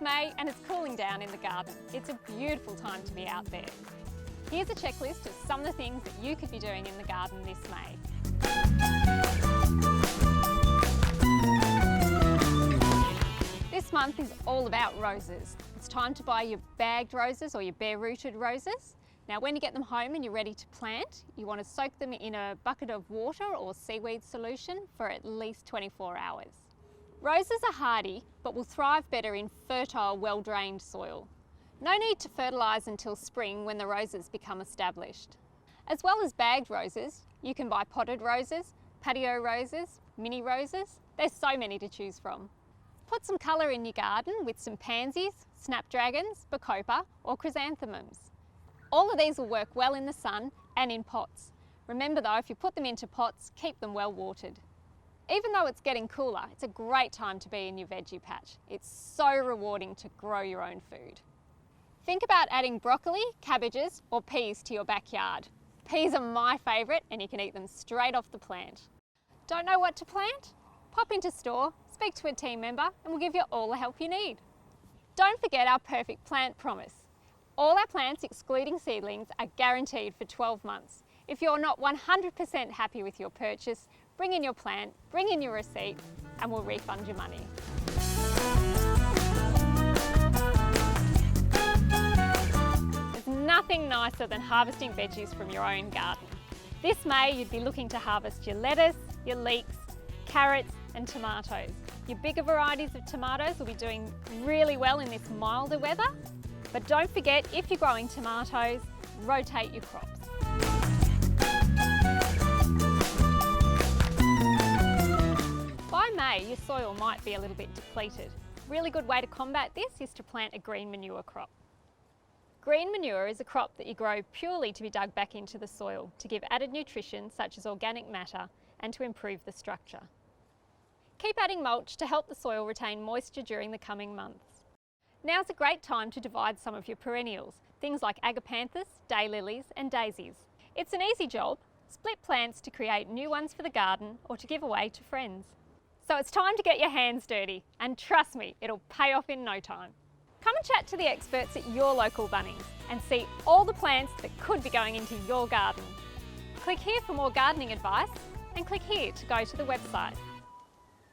May and it's cooling down in the garden. It's a beautiful time to be out there. Here's a checklist of some of the things that you could be doing in the garden this May. This month is all about roses. It's time to buy your bagged roses or your bare-rooted roses. Now when you get them home and you're ready to plant, you want to soak them in a bucket of water or seaweed solution for at least 24 hours. Roses are hardy, but will thrive better in fertile, well-drained soil. No need to fertilise until spring when the roses become established. As well as bagged roses, you can buy potted roses, patio roses, mini roses. There's so many to choose from. Put some colour in your garden with some pansies, snapdragons, bacopa or chrysanthemums. All of these will work well in the sun and in pots. Remember though, if you put them into pots, keep them well watered. Even though it's getting cooler, it's a great time to be in your veggie patch. It's so rewarding to grow your own food. Think about adding broccoli, cabbages or peas to your backyard. Peas are my favourite and you can eat them straight off the plant. Don't know what to plant? Pop into store, speak to a team member and we'll give you all the help you need. Don't forget our perfect plant promise. All our plants, excluding seedlings, are guaranteed for 12 months. If you're not 100% happy with your purchase, bring in your plant, bring in your receipt, and we'll refund your money. There's nothing nicer than harvesting veggies from your own garden. This May, you'd be looking to harvest your lettuce, your leeks, carrots, and tomatoes. Your bigger varieties of tomatoes will be doing really well in this milder weather. But don't forget, if you're growing tomatoes, rotate your crops. By May, your soil might be a little bit depleted. A really good way to combat this is to plant a green manure crop. Green manure is a crop that you grow purely to be dug back into the soil to give added nutrition such as organic matter and to improve the structure. Keep adding mulch to help the soil retain moisture during the coming months. Now's a great time to divide some of your perennials, things like agapanthus, daylilies and daisies. It's an easy job. Split plants to create new ones for the garden or to give away to friends. So it's time to get your hands dirty and trust me, it'll pay off in no time. Come and chat to the experts at your local Bunnings and see all the plants that could be going into your garden. Click here for more gardening advice and click here to go to the website.